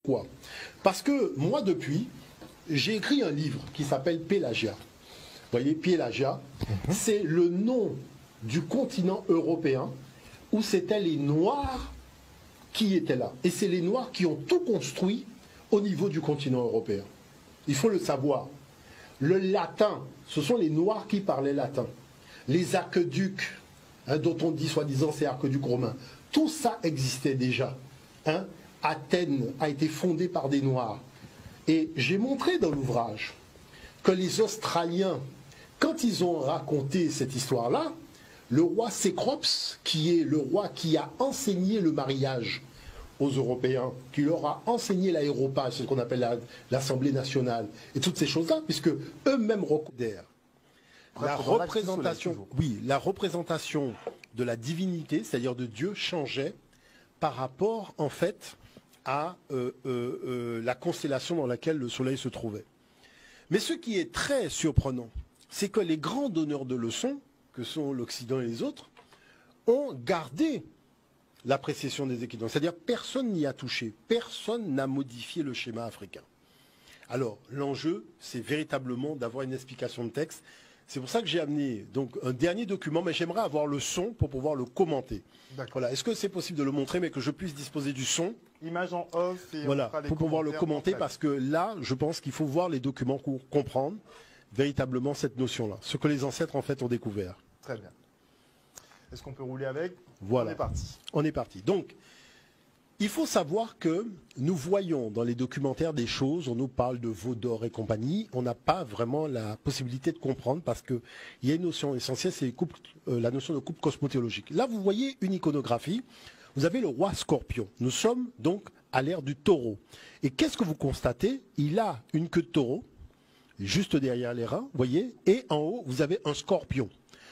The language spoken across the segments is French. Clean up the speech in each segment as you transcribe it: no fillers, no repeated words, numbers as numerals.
Pourquoi? Parce que moi, depuis, j'ai écrit un livre qui s'appelle Pélagia. Vous voyez, Pélagia, c'est le nom du continent européen où c'était les Noirs qui étaient là. Et c'est les Noirs qui ont tout construit au niveau du continent européen. Il faut le savoir. Le latin, ce sont les Noirs qui parlaient latin. Les aqueducs, dont on dit soi-disant c'est aqueducs romains, tout ça existait déjà. Athènes a été fondée par des Noirs. Et j'ai montré dans l'ouvrage que les Australiens, quand ils ont raconté cette histoire-là, le roi Cécrops, qui est le roi qui a enseigné le mariage aux Européens, qui leur a enseigné l'aéropage, ce qu'on appelle l'Assemblée nationale, et toutes ces choses-là, puisque eux-mêmes reconnaissent la représentation, oui, la représentation de la divinité, c'est-à-dire de Dieu, changeait par rapport, en fait, à la constellation dans laquelle le Soleil se trouvait. Mais ce qui est très surprenant, c'est que les grands donneurs de leçons, que sont l'Occident et les autres, ont gardé la précession des équinoxes. C'est-à-dire personne n'y a touché, personne n'a modifié le schéma africain. Alors, l'enjeu, c'est véritablement d'avoir une explication de texte. C'est pour ça que j'ai amené donc un dernier document, mais j'aimerais avoir le son pour pouvoir le commenter. Voilà. Est-ce que c'est possible de le montrer, mais que je puisse disposer du son? Image en off et voilà, pour pouvoir le commenter, parce que là, je pense qu'il faut voir les documents pour comprendre véritablement cette notion-là. Ce que les ancêtres, en fait, ont découvert. Très bien. Est-ce qu'on peut rouler avec? Voilà. On est parti. On est parti. Donc, il faut savoir que nous voyons dans les documentaires des choses, on nous parle de veau d'or et compagnie, on n'a pas vraiment la possibilité de comprendre parce qu'il y a une notion essentielle, c'est la notion de couple cosmothéologique. Là, vous voyez une iconographie, vous avez le roi Scorpion. Nous sommes donc à l'ère du taureau. Et qu'est-ce que vous constatez? Il a une queue de taureau, juste derrière les reins, vous voyez, et en haut, vous avez un scorpion.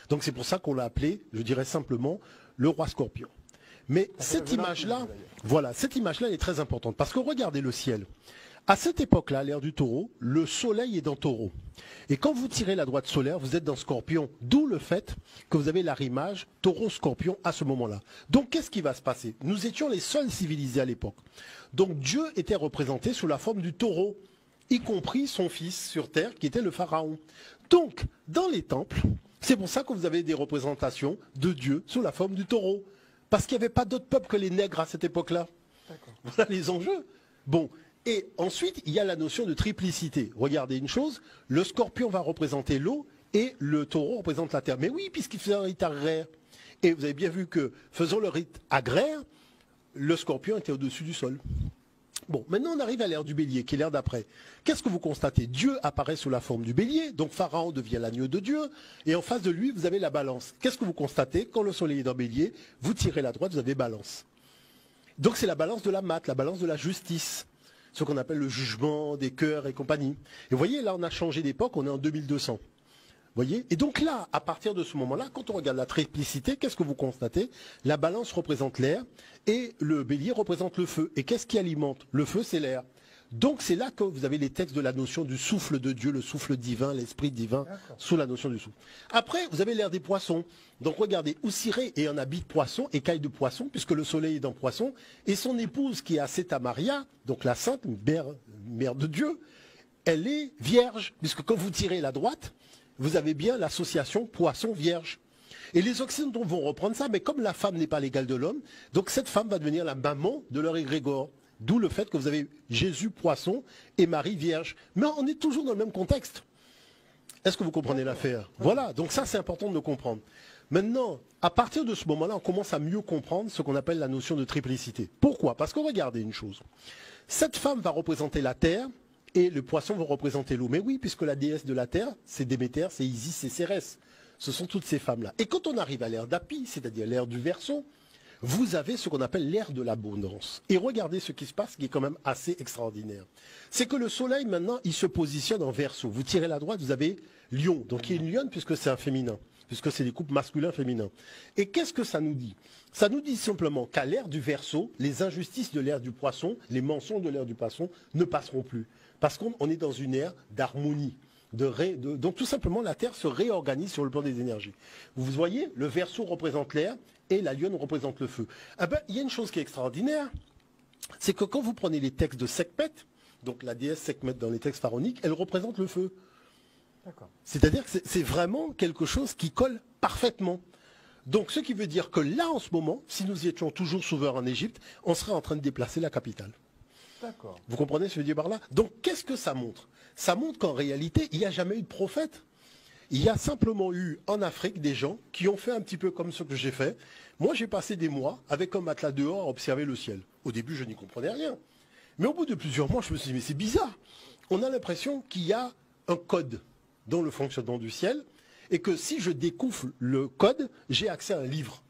Donc c'est pour ça qu'on l'a appelé, je dirais simplement, le roi Scorpion. Mais cette image-là, voilà, cette image-là, elle est très importante. Parce que regardez le ciel. À cette époque-là, à l'ère du taureau, le soleil est dans taureau. Et quand vous tirez la droite solaire, vous êtes dans scorpion. D'où le fait que vous avez l'arrimage taureau-scorpion à ce moment-là. Donc qu'est-ce qui va se passer? Nous étions les seuls civilisés à l'époque. Donc Dieu était représenté sous la forme du taureau, y compris son fils sur terre, qui était le pharaon. Donc, dans les temples, c'est pour ça que vous avez des représentations de Dieu sous la forme du taureau. Parce qu'il n'y avait pas d'autre peuple que les nègres à cette époque-là. Voilà les enjeux. Bon, et ensuite, il y a la notion de triplicité. Regardez une chose, le scorpion va représenter l'eau et le taureau représente la terre. Mais oui, puisqu'il faisait un rite agraire. Et vous avez bien vu que, faisant le rite agraire, le scorpion était au-dessus du sol. Bon, maintenant on arrive à l'ère du bélier, qui est l'ère d'après. Qu'est-ce que vous constatez? Dieu apparaît sous la forme du bélier, donc Pharaon devient l'agneau de Dieu, et en face de lui, vous avez la balance. Qu'est-ce que vous constatez? Quand le soleil est dans bélier, vous tirez la droite, vous avez balance. Donc c'est la balance de la maths, la balance de la justice, ce qu'on appelle le jugement des cœurs et compagnie. Et vous voyez, là on a changé d'époque, on est en 2200. Voyez? Et donc là, à partir de ce moment-là, quand on regarde la triplicité, qu'est-ce que vous constatez? La balance représente l'air et le bélier représente le feu. Et qu'est-ce qui alimente? Le feu, c'est l'air. Donc c'est là que vous avez les textes de la notion du souffle de Dieu, le souffle divin, l'esprit divin, sous la notion du souffle. Après, vous avez l'ère des poissons. Donc regardez, Oussiré est un habit de poisson, écaille de poisson, puisque le soleil est dans poisson, et son épouse qui est Aceta Maria, donc la sainte, mère de Dieu, elle est vierge, puisque quand vous tirez la droite, vous avez bien l'association poisson-vierge. Et les Occidentaux vont reprendre ça, mais comme la femme n'est pas l'égale de l'homme, donc cette femme va devenir la maman de leur égrégore. D'où le fait que vous avez Jésus poisson et Marie vierge. Mais on est toujours dans le même contexte. Est-ce que vous comprenez l'affaire? Voilà, donc ça c'est important de le comprendre. Maintenant, à partir de ce moment-là, on commence à mieux comprendre ce qu'on appelle la notion de triplicité. Pourquoi? Parce que regardez une chose. Cette femme va représenter la terre, et le poisson va représenter l'eau. Mais oui, puisque la déesse de la terre, c'est Déméter, c'est Isis, c'est Cérès. Ce sont toutes ces femmes-là. Et quand on arrive à l'ère d'Api, c'est-à-dire l'ère du Verseau, vous avez ce qu'on appelle l'ère de l'abondance. Et regardez ce qui se passe, qui est quand même assez extraordinaire. C'est que le soleil, maintenant, il se positionne en Verseau. Vous tirez la droite, vous avez Lion. Donc il y a une lionne, puisque c'est un féminin, puisque c'est des couples masculins-féminins. Et qu'est-ce que ça nous dit? Ça nous dit simplement qu'à l'ère du Verseau, les injustices de l'ère du Poisson, les mensonges de l'ère du Poisson ne passeront plus. Parce qu'on est dans une ère d'harmonie. Donc tout simplement, la Terre se réorganise sur le plan des énergies. Vous voyez, le Verseau représente l'air et la lionne représente le feu. Ah ben, il y a une chose qui est extraordinaire, c'est que quand vous prenez les textes de Sekhmet, donc la déesse Sekhmet dans les textes pharaoniques, elle représente le feu. C'est-à-dire que c'est vraiment quelque chose qui colle parfaitement. Donc ce qui veut dire que là, en ce moment, si nous étions toujours souverains en Égypte, on serait en train de déplacer la capitale. Vous comprenez ce que je veux dire par là? Donc qu'est-ce que ça montre? Ça montre qu'en réalité, il n'y a jamais eu de prophète. Il y a simplement eu en Afrique des gens qui ont fait un petit peu comme ce que j'ai fait. Moi, j'ai passé des mois avec un matelas dehors à observer le ciel. Au début, je n'y comprenais rien. Mais au bout de plusieurs mois, je me suis dit, mais c'est bizarre. On a l'impression qu'il y a un code dans le fonctionnement du ciel et que si je découvre le code, j'ai accès à un livre.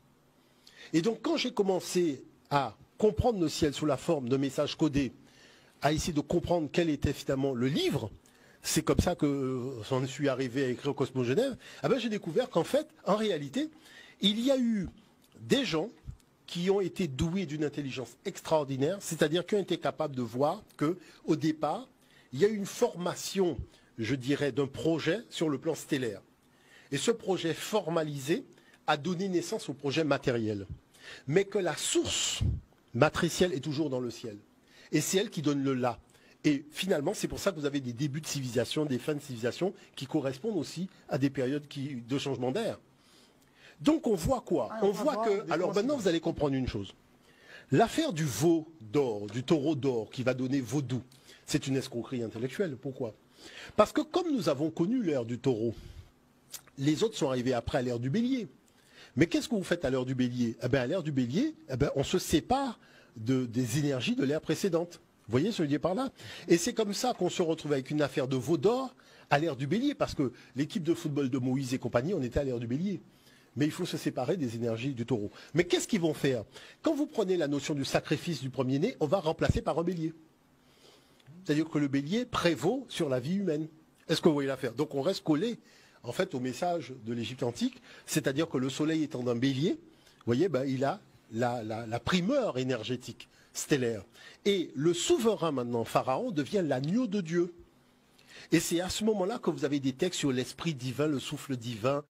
Et donc, quand j'ai commencé à comprendre le ciel sous la forme de messages codés, à essayer de comprendre quel était finalement le livre, c'est comme ça que j'en suis arrivé à écrire Cosmos Genève, j'ai découvert qu'en fait, en réalité, il y a eu des gens qui ont été doués d'une intelligence extraordinaire, c'est-à-dire qui ont été capables de voir qu'au départ, il y a eu une formation, je dirais, d'un projet sur le plan stellaire. Et ce projet formalisé a donné naissance au projet matériel. Mais que la source matricielle est toujours dans le ciel. Et c'est elle qui donne le là. Et finalement, c'est pour ça que vous avez des débuts de civilisation, des fins de civilisation qui correspondent aussi à des périodes de changement d'air. Donc on voit quoi? On voit que... Alors maintenant, vous allez comprendre une chose. L'affaire du veau d'or, du taureau d'or qui va donner vaudou, c'est une escroquerie intellectuelle. Pourquoi? Parce que comme nous avons connu l'ère du taureau, les autres sont arrivés après à l'ère du bélier. Mais qu'est-ce que vous faites à l'heure du bélier? À l'ère du bélier, on se sépare des énergies de l'ère précédente. Vous voyez ce que je veux dire par là? Et c'est comme ça qu'on se retrouve avec une affaire de veau d'or à l'ère du bélier, parce que l'équipe de football de Moïse et compagnie, on était à l'ère du bélier. Mais il faut se séparer des énergies du taureau. Mais qu'est-ce qu'ils vont faire? Quand vous prenez la notion du sacrifice du premier-né, on va remplacer par un bélier. C'est-à-dire que le bélier prévaut sur la vie humaine. Est-ce que vous voyez l'affaire? Donc on reste collé en fait au message de l'Égypte antique, c'est-à-dire que le soleil étant d'un bélier, vous voyez, il a la primeur énergétique stellaire. Et le souverain maintenant, Pharaon, devient l'agneau de Dieu. Et c'est à ce moment-là que vous avez des textes sur l'esprit divin, le souffle divin,